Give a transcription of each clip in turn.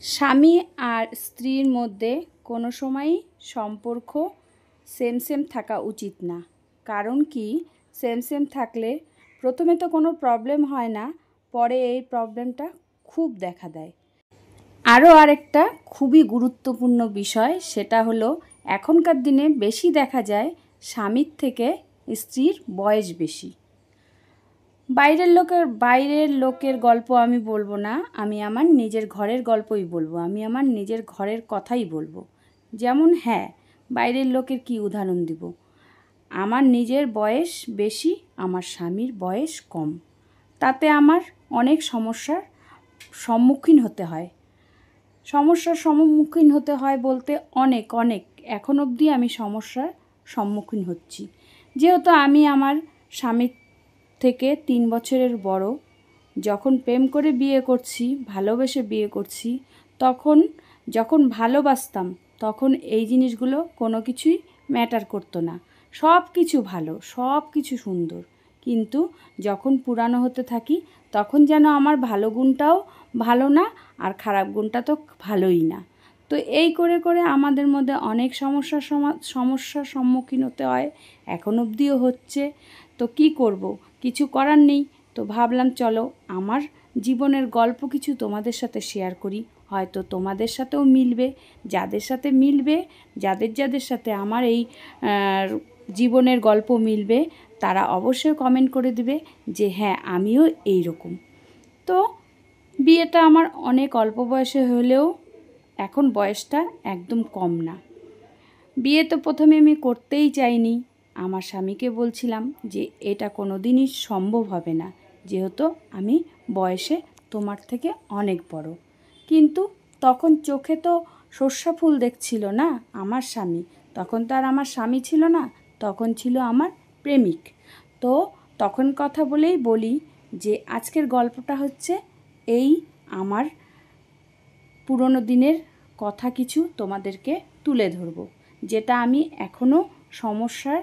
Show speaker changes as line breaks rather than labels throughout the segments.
স্বামী আর স্ত্রীর মধ্যে কোনো সময়ই সম্পর্ক সেম থাকা উচিত না। কারণ কি, সেম থাকলে প্রথমে তো কোনো প্রবলেম হয় না, পরে এই প্রবলেমটা খুব দেখা দেয়। আরও আরেকটা খুবই গুরুত্বপূর্ণ বিষয়, সেটা হলো এখনকার দিনে বেশি দেখা যায় স্বামীর থেকে স্ত্রীর বয়স বেশি। বাইরের লোকের গল্প আমি বলবো না, আমি আমার নিজের ঘরের গল্পই বলবো, আমি আমার নিজের ঘরের কথাই বলবো। যেমন বাইরের লোকের কি উদাহরণ দিব, আমার নিজের বয়স বেশি, আমার স্বামীর বয়স কম, তাতে আমার অনেক সমস্যার সম্মুখীন হতে হয় বলতে অনেক এখন অবধি আমি সমস্যার সম্মুখীন হচ্ছি। যেহেতু আমি আমার স্বামীর থেকে 3 বছরের বড়, যখন প্রেম করে বিয়ে করছি, ভালোবেসে বিয়ে করছি, যখন ভালোবাসতাম তখন এই জিনিসগুলো কোনো কিছুই ম্যাটার করতো না। সব কিছু ভালো, সব কিছু সুন্দর, কিন্তু যখন পুরানো হতে থাকি তখন যেন আমার ভালো গুণটাও ভালো না আর খারাপ গুণটা তো ভালোই না। তো এই করে আমাদের মধ্যে অনেক সমস্যার সম্মুখীন হতে হয়, এখন অবধিও হচ্ছে। তো কি করব, কিছু করার নেই। তো ভাবলাম চলো আমার জীবনের গল্প কিছু তোমাদের সাথে শেয়ার করি, হয়তো তোমাদের সাথেও মিলবে। যাদের সাথে আমার এই জীবনের গল্প মিলবে, তারা অবশ্যই কমেন্ট করে দেবে যে হ্যাঁ আমিও এই রকম। তো বিয়েটা আমার অনেক অল্প বয়সে হলেও এখন বয়সটা একদম কম না। বিয়ে তো প্রথমে আমি করতেই চাইনি, আমার স্বামীকে বলছিলাম যে এটা কোনো দিনই সম্ভব হবে না, যেহেতু আমি বয়সে তোমার থেকে অনেক বড়। কিন্তু তখন চোখে তো সর্ষা ফুল দেখছিল না আমার স্বামী, তখন তো আর আমার স্বামী ছিল না, তখন ছিল আমার প্রেমিক। তো তখন কথা বলেই বলি যে আজকের গল্পটা হচ্ছে এই আমার পুরনো দিনের কথা কিছু তোমাদেরকে তুলে ধরবো, যেটা আমি এখনও সমস্যার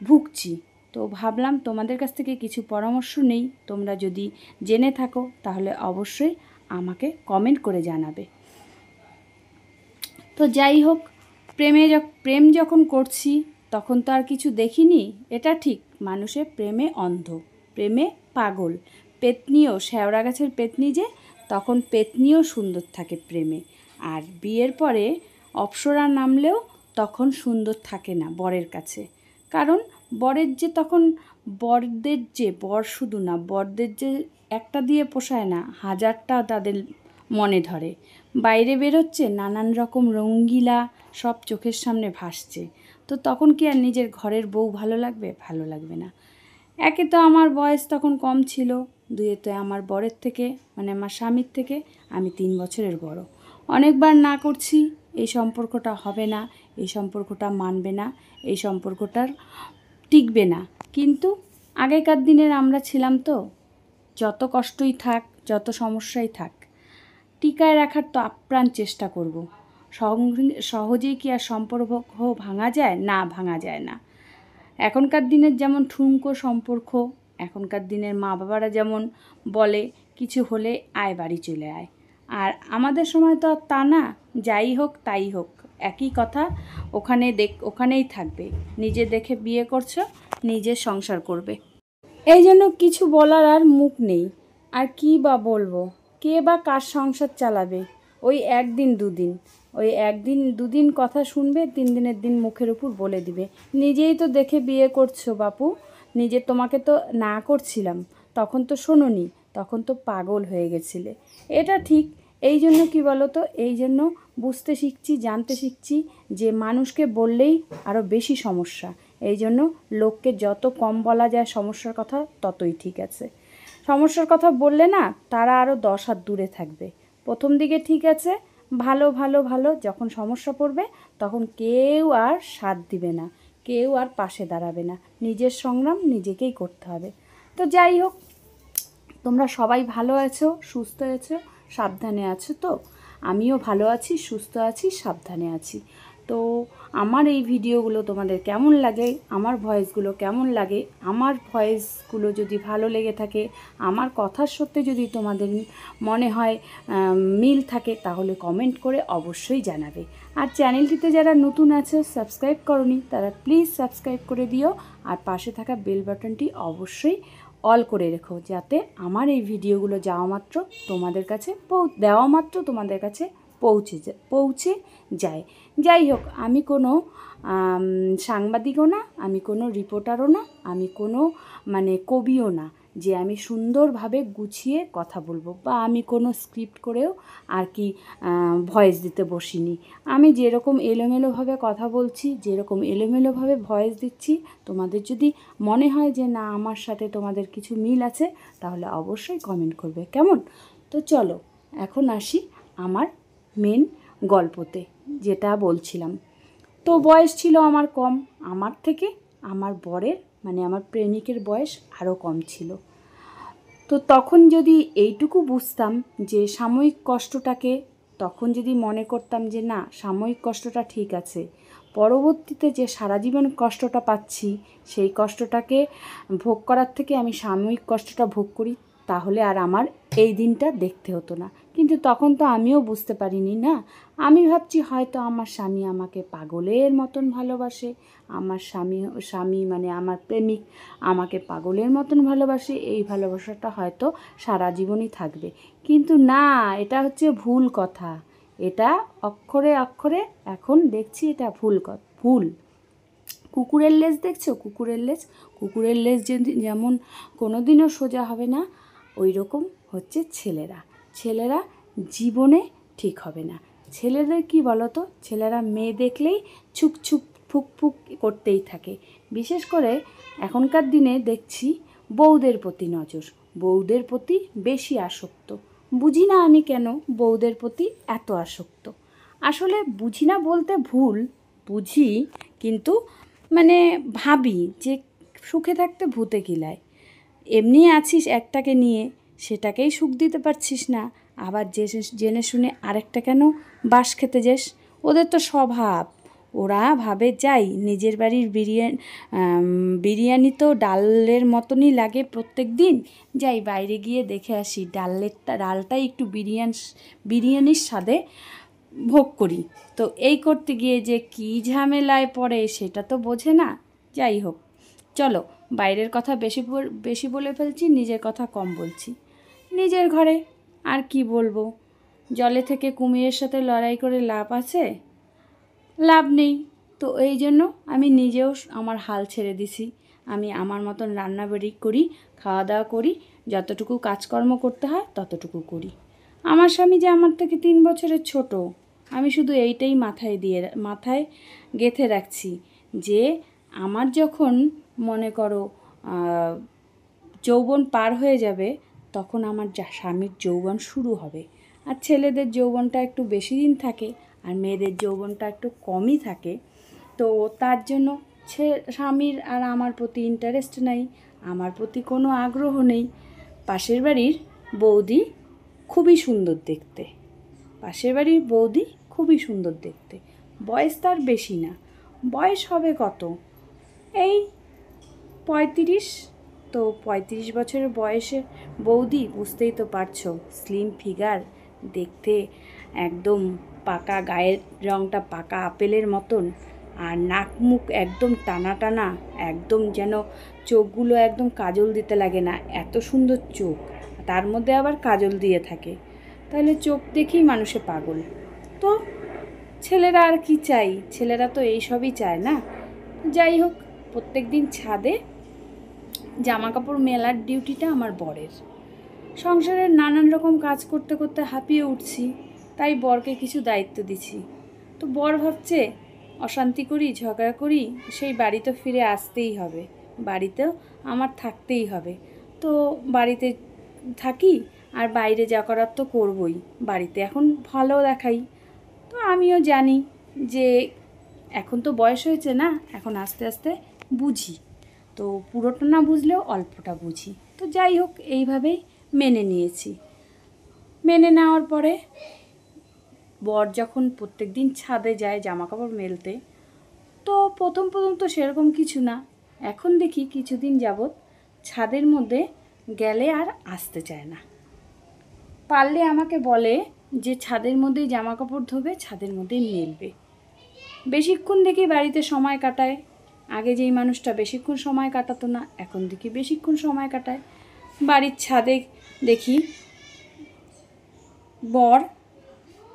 ভুগছি। তো ভাবলাম তোমাদের কাছ থেকে কিছু পরামর্শ নেই, তোমরা যদি জেনে থাকো তাহলে অবশ্যই আমাকে কমেন্ট করে জানাবে। তো যাই হোক, প্রেম যখন করছি তখন তো আর কিছু দেখিনি, এটা ঠিক। মানুষের প্রেমে অন্ধ, প্রেমে পাগল। পেতনিও, শেওড়া গাছের পেতনি যে, তখন পেতনিও সুন্দর থাকে প্রেমে। আর বিয়ের পরে অপ্সরা নামলেও তখন সুন্দর থাকে না বরের কাছে। কারণ বর শুধু না, বরদের যে একটা দিয়ে পোষায় না, হাজারটা তাদের মনে ধরে। বাইরে বেরোচ্ছে, নানান রকম রঙ্গিলা সব চোখের সামনে ভাসছে, তো তখন কি আর নিজের ঘরের বউ ভালো লাগবে না। একে তো আমার বয়স তখন কম ছিল, দুয়ে তো আমার বরের থেকে মানে আমার স্বামীর থেকে আমি 3 বছরের বড়। অনেকবার না করছি, এই সম্পর্কটা হবে না, এই সম্পর্কটা মানবে না, এই সম্পর্কটার টিকবে না। কিন্তু আগেকার দিনের আমরা ছিলাম তো, যত কষ্টই থাক, যত সমস্যাই থাক, টিকায় রাখার তো আপ্রাণ চেষ্টা করব। সহজেই কি আর সম্পর্ক ভাঙা যায়? না, ভাঙা যায় না। এখনকার দিনের যেমন ঠুনকো সম্পর্ক, এখনকার দিনের মা বাবারা যেমন বলে কিছু হলে আয় বাড়ি চলে আয়, আর আমাদের সময় তো আর তা না। যাই হোক তাই হোক, একই কথা, ওখানেই থাকবে। নিজে দেখে বিয়ে করছো, নিজের সংসার করবে। এই জন্য কিছু বলার আর মুখ নেই। আর কি বা বলবো, কে বা কার সংসার চালাবে? ওই একদিন দুদিন কথা শুনবে, 3 দিনের দিন মুখের উপর বলে দিবে নিজেই তো দেখে বিয়ে করছো বাপু, তোমাকে তো না করছিলাম, তখন তো শোনোনি, তখন তো পাগল হয়ে গেছিলে। এটা ঠিক। এই জন্য কি বলো তো, এই জন্য বুঝতে শিখছি, জানতে শিখছি যে মানুষকে বললেই আরও বেশি সমস্যা। এই জন্য লোককে যত কম বলা যায় সমস্যার কথা, ততই ঠিক আছে। সমস্যার কথা বললে না, তারা আরও 10 হাত দূরে থাকবে। প্রথম দিকে ঠিক আছে, ভালো, যখন সমস্যা পড়বে তখন কেউ আর সাথ দিবে না, কেউ আর পাশে দাঁড়াবে না। নিজের সংগ্রাম নিজেকেই করতে হবে। তো যাই হোক, তোমরা সবাই ভালো আছো, সুস্থ আছো, সাবধানে আছো তো? আমিও ভালো আছি, সুস্থ আছি, সাবধানে আছি। তো আমার এই ভিডিওগুলো তোমাদের কেমন লাগে, আমার ভয়েসগুলো কেমন লাগে, আমার ভয়েসগুলো যদি ভালো লেগে থাকে, আমার কথার সত্যি যদি তোমাদের মনে হয় মিল থাকে, তাহলে কমেন্ট করে অবশ্যই জানাবে। আর চ্যানেলটিতে যারা নতুন আছে সাবস্ক্রাইব করনি, তারা প্লিজ সাবস্ক্রাইব করে দিও। আর পাশে থাকা বেল বাটনটি অবশ্যই অল করে রেখো, যাতে আমার এই ভিডিওগুলো তোমাদের কাছে তোমাদের কাছে পৌঁছে যায়। যাই হোক, আমি কোনো সাংবাদিকও না, আমি কোনো রিপোর্টারও না, আমি কোনো কবিও না যে আমি সুন্দরভাবে গুছিয়ে কথা বলবো, বা আমি কোনো স্ক্রিপ্ট করেও আর কি ভয়েস দিতে বসিনি। আমি যেরকম এলোমেলোভাবে কথা বলছি, যেরকম এলোমেলোভাবে ভয়েস দিচ্ছি, তোমাদের যদি মনে হয় যে না আমার সাথে তোমাদের কিছু মিল আছে, তাহলে অবশ্যই কমেন্ট করবে, কেমন? তো চলো এখন আসি আমার মেন গল্পতে, যেটা বলছিলাম। তো বয়স ছিল আমার কম, আমার থেকে আমার বরের আমার প্রেমিকের বয়স আরও কম ছিল। তো তখন যদি এইটুকু বুঝতাম যে সাময়িক কষ্টটাকে, তখন যদি মনে করতাম যে না সাময়িক কষ্টটা ঠিক আছে, পরবর্তীতে যে সারা জীবন কষ্টটা পাচ্ছি সেই কষ্টটাকে ভোগ করার থেকে আমি সাময়িক কষ্টটা ভোগ করি, তাহলে আর আমার এই দিনটা দেখতে হতো না। কিন্তু তখন তো আমিও বুঝতে পারিনি না। আমি ভাবছি হয়তো আমার স্বামী আমাকে পাগলের মতন ভালোবাসে, আমার স্বামী আমার প্রেমিক আমাকে পাগলের মতন ভালোবাসে, এই ভালোবাসাটা হয়তো সারা জীবনই থাকবে। কিন্তু না, এটা হচ্ছে ভুল কথা। এটা অক্ষরে অক্ষরে এখন দেখছি এটা ভুল। কুকুরের লেজ দেখছো? কুকুরের লেজ যেমন কোনো দিনও সোজা হবে না, ওই রকম হচ্ছে ছেলেরা জীবনে ঠিক হবে না। ছেলেদের কি বলো তো, ছেলেরা মেয়ে দেখলেই ছুক ফুক ফুক করতেই থাকে। বিশেষ করে এখনকার দিনে দেখছি বউদের প্রতি নজর, বউদের প্রতি বেশি আসক্ত। বুঝি না আমি কেন বউদের প্রতি এত আসক্ত। আসলে বুঝি না বলতে ভুল, বুঝি, কিন্তু ভাবি যে সুখে থাকতে ভূতে কিলায়। এমনি আছিস একটাকে নিয়ে, সেটাকেই সুখ দিতে পারছিস না, আবার জেনে শুনে আরেকটা কেন বাস খেতে যাস? ওদের তো স্বভাব, ওরা ভাবে যাই নিজের বাড়ির বিরিয়ানি তো ডালের মতনই লাগে প্রত্যেক দিন, যাই বাইরে গিয়ে দেখে আসি ডালটাই একটু বিরিয়ানির স্বাদে ভোগ করি। তো এই করতে গিয়ে যে কী ঝামেলায় পড়ে সেটা তো বোঝে না। যাই হোক, চলো বাইরের কথা বেশি বলে ফেলছি, নিজের কথা কম বলছি। নিজের ঘরে আর কি বলবো, জলে থেকে কুমিরের সাথে লড়াই করে লাভ আছে? লাভ নেই। তো এই জন্য আমি নিজেও আমার হাল ছেড়ে দিছি। আমি আমার মতন রান্নাবাড়ি করি, খাওয়া দাওয়া করি, যতটুকু কাজকর্ম করতে হয় ততটুকু করি। আমার স্বামী যে আমার থেকে 3 বছরের ছোট, আমি শুধু এইটাই মাথায় গেঁথে রাখছি যে আমার যখন মনে করো যৌবন পার হয়ে যাবে, তখন আমার স্বামীর যৌবন শুরু হবে। আর ছেলেদের যৌবনটা একটু বেশি দিন থাকে, আর মেয়েদের যৌবনটা একটু কমই থাকে। তো তার জন্য স্বামীর আর আমার প্রতি ইন্টারেস্ট নেই, আমার প্রতি কোনো আগ্রহ নেই। পাশের বাড়ির বৌদি খুবই সুন্দর দেখতে, বয়স তার বেশি না, বয়স হবে কত, এই 35। তো 35 বছরের বয়সে বৌদি, বুঝতেই তো পারছো, স্লিম ফিগার, দেখতে একদম পাকা, গায়ের রঙটা পাকা আপেলের মতন, আর নাক মুখ একদম টানা, একদম যেন চোখগুলো একদম কাজল দিতে লাগে না, এত সুন্দর চোখ, তার মধ্যে আবার কাজল দিয়ে থাকে। তাহলে চোখ দেখেই মানুষে পাগল। তো ছেলেরা আর কি চাই, ছেলেরা তো এইসবই চায় না। যাই হোক, প্রত্যেক দিন ছাদে জামা কাপড় মেলার ডিউটিটা আমার বরের। সংসারের নানান রকম কাজ করতে করতে হাঁপিয়ে উঠছি, তাই বরকে কিছু দায়িত্ব দিছি। তো বর ভাবছে অশান্তি করি, ঝগড়া করি, সেই বাড়ি তো ফিরে আসতেই হবে, বাড়িতেও আমার থাকতেই হবে। তো বাড়িতে থাকি, আর বাইরে যা করার তো করবই, বাড়িতে এখন ভালো দেখাই। তো আমিও জানি যে এখন তো বয়স হয়েছে না, এখন আস্তে আস্তে বুঝি, তো পুরোটা না বুঝলেও অল্পটা বুঝি। তো যাই হোক, এইভাবেই মেনে নিয়েছি। মেনে নেওয়ার পরে বর যখন প্রত্যেক দিন ছাদে যায় জামা কাপড় মেলতে, তো প্রথম তো সেরকম কিছু না। এখন দেখি কিছুদিন যাবৎ ছাদের মধ্যে গেলে আর আসতে চায় না। পারলে আমাকে বলে যে ছাদের মধ্যেই জামা কাপড় ধোবে, ছাদের মধ্যেই মেলবে। বেশিক্ষণ দেখি বাড়িতে সময় কাটায়। আগে যেই মানুষটা বেশিক্ষণ সময় কাটাতো না, এখন দেখি বেশিক্ষণ সময় কাটায়। বাড়ির ছাদে দেখি বর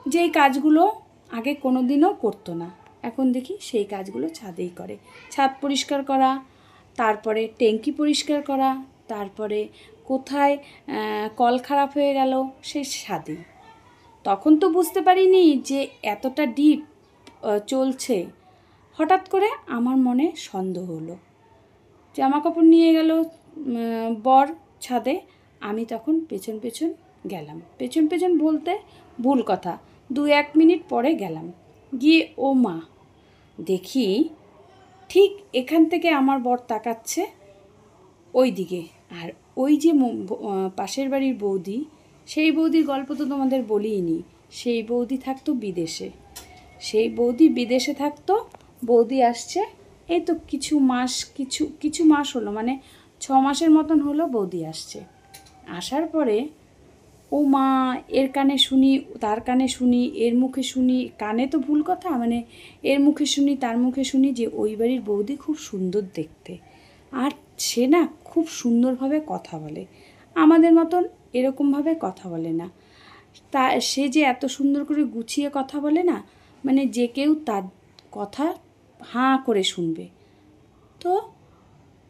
যেই কাজগুলো আগে কোনো দিনও করতো না, এখন দেখি সেই কাজগুলো ছাদেই করে। ছাদ পরিষ্কার করা, তারপরে ট্যাঙ্কি পরিষ্কার করা, তারপরে কোথায় কল খারাপ হয়ে গেল সেই ছাদেই। তখন তো বুঝতে পারিনি যে এতটা ডিপ চলছে। হঠাৎ করে আমার মনে সন্দেহ হলো। জামা কাপড় নিয়ে গেল বর ছাদে, আমি তখন পেছন গেলাম। পেছন বলতে ভুল কথা, 2-1 মিনিট পরে গেলাম। গিয়ে ও মা, দেখি ঠিক এখান থেকে আমার বর তাকাচ্ছে ওই দিকে। আর ওই যে পাশের বাড়ির বৌদি, সেই বৌদির গল্প তো তোমাদের বলিনি। সেই বৌদি থাকতো বিদেশে। সেই বৌদি বিদেশে থাকতো। বৌদি আসছে এই তো কিছু মাস হলো, মানে 6 মাসের মতন হলো বৌদি আসছে। আসার পরে ও মা, এর কানে শুনি তার কানে শুনি, এর মুখে শুনি, কানে তো ভুল কথা, মানে এর মুখে শুনি তার মুখে শুনি যে ওই বাড়ির বৌদি খুব সুন্দর দেখতে, আর সে না খুব সুন্দরভাবে কথা বলে, আমাদের মতন এরকমভাবে কথা বলে না। তা সে যে এত সুন্দর করে গুছিয়ে কথা বলে না, মানে যে কেউ তার কথা হাঁ করে শুনবে। তো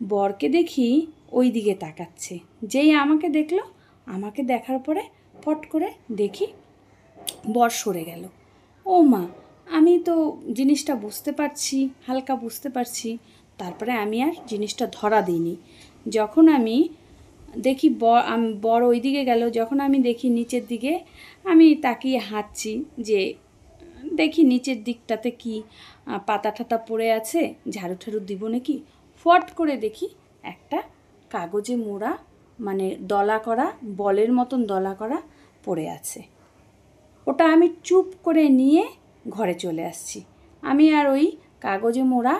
বরকে দেখি ওই দিকে তাকাচ্ছে। যেই আমাকে দেখলো, আমাকে দেখার পরে ফট করে দেখি বর সরে গেল। ও মা, আমি তো জিনিসটা বুঝতে পারছি, হালকা বুঝতে পারছি। তারপরে আমি আর জিনিসটা ধরা দিইনি। যখন আমি দেখি বর ওই দিকে গেল, যখন আমি দেখি নিচের দিকে, আমি তাকিয়ে হাঁটছি যে দেখি নিচের দিকটাতে কি পাতা ঠাতা পড়ে আছে, ঝাড়ু ঠাড়ু দিব নাকি। ফট করে দেখি একটা কাগজে মোড়া, মানে দলা করা, বলের মতন দলা করা পড়ে আছে। ওটা আমি চুপ করে নিয়ে ঘরে চলে আসছি। আমি আর ওই কাগজে মোড়া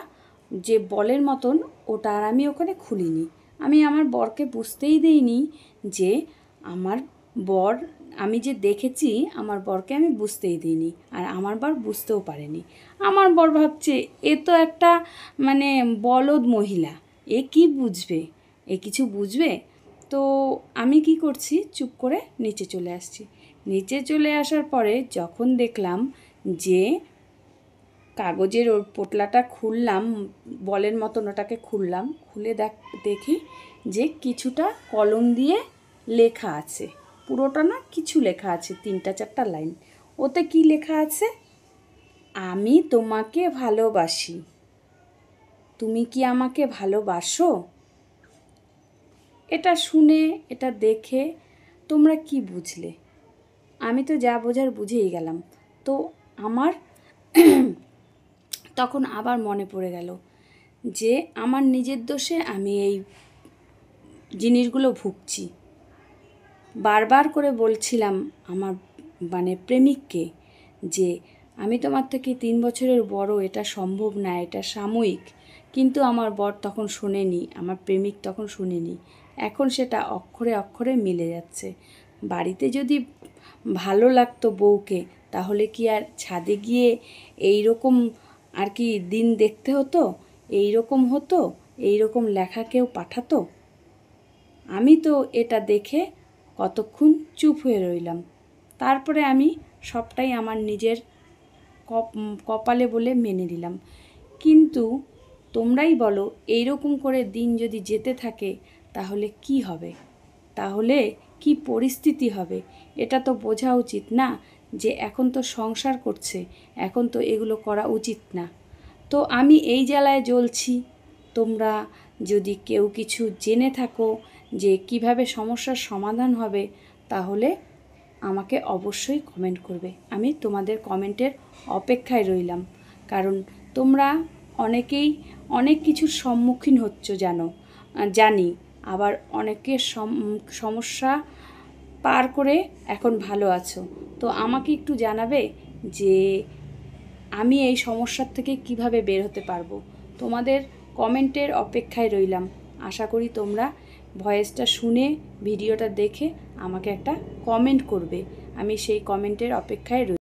যে বলের মতন, ওটা আর আমি ওখানে খুলিনি। আমি আমার বরকে বুঝতেই দেইনি যে আমার বর, আমি যে দেখেছি আমার বরকে আমি বুঝতেই দিইনি, আর আমার বর বুঝতেও পারেনি। আমার বর ভাবছে এ তো একটা মানে বলদ মহিলা, এ কি বুঝবে, এ কিছু বুঝবে। তো আমি কি করছি, চুপ করে নিচে চলে আসছি। নিচে চলে আসার পরে যখন দেখলাম যে কাগজের ওর পোটলাটা খুললাম, বলের মতন ওটাকে খুললাম, খুলে দেখি যে কিছুটা কলম দিয়ে লেখা আছে। পুরোটা না, কিছু লেখা আছে, 3-4টা লাইন। ওতে কি লেখা আছে, আমি তোমাকে ভালোবাসি, তুমি কি আমাকে ভালোবাসো। এটা শুনে, এটা দেখে তোমরা কি বুঝলে? আমি তো যা বোঝার বুঝেই গেলাম। তো আমার তখন আবার মনে পড়ে গেল যে আমার নিজের দোষে আমি এই জিনিসগুলো ভুগছি। বারবার করে বলছিলাম আমার মানে প্রেমিককে যে আমি তোমার থেকে 3 বছরের বড়, এটা সম্ভব না, এটা সাময়িক। কিন্তু আমার বর তখন শোনেনি, আমার প্রেমিক তখন শোনেনি। এখন সেটা অক্ষরে অক্ষরে মিলে যাচ্ছে। বাড়িতে যদি ভালো লাগতো বউকে, তাহলে কি আর ছাদে গিয়ে এই রকম আর কি দিন দেখতে হতো, এই রকম হতো, এই রকম লেখা কেউ পাঠাতো? আমি তো এটা দেখে কতক্ষণ চুপ হয়ে রইলাম। তারপরে আমি সবটাই আমার নিজের কপালে বলে মেনে নিলাম। কিন্তু তোমরাই বলো, এইরকম করে দিন যদি যেতে থাকে তাহলে কি হবে, তাহলে কি পরিস্থিতি হবে? এটা তো বোঝা উচিত না যে এখন তো সংসার করছে, এখন তো এগুলো করা উচিত না। তো আমি এই জ্বালায় জ্বলছি। তোমরা যদি কেউ কিছু জেনে থাকো যে কিভাবে সমস্যার সমাধান হবে, তাহলে আমাকে অবশ্যই কমেন্ট করবে। আমি তোমাদের কমেন্টের অপেক্ষায় রইলাম, কারণ তোমরা অনেকেই অনেক কিছুর সম্মুখীন হচ্ছ জানি, আবার অনেকের সমস্যা পার করে এখন ভালো আছো। তো আমাকে একটু জানাবে যে আমি এই সমস্যার থেকে কিভাবে বের হতে পারবো। তোমাদের কমেন্টের অপেক্ষায় রইলাম। আশা করি তোমরা ভয়েসটা শুনে ভিডিওটা দেখে আমাকে একটা কমেন্ট করবে। আমি সেই কমেন্টের অপেক্ষায় রই।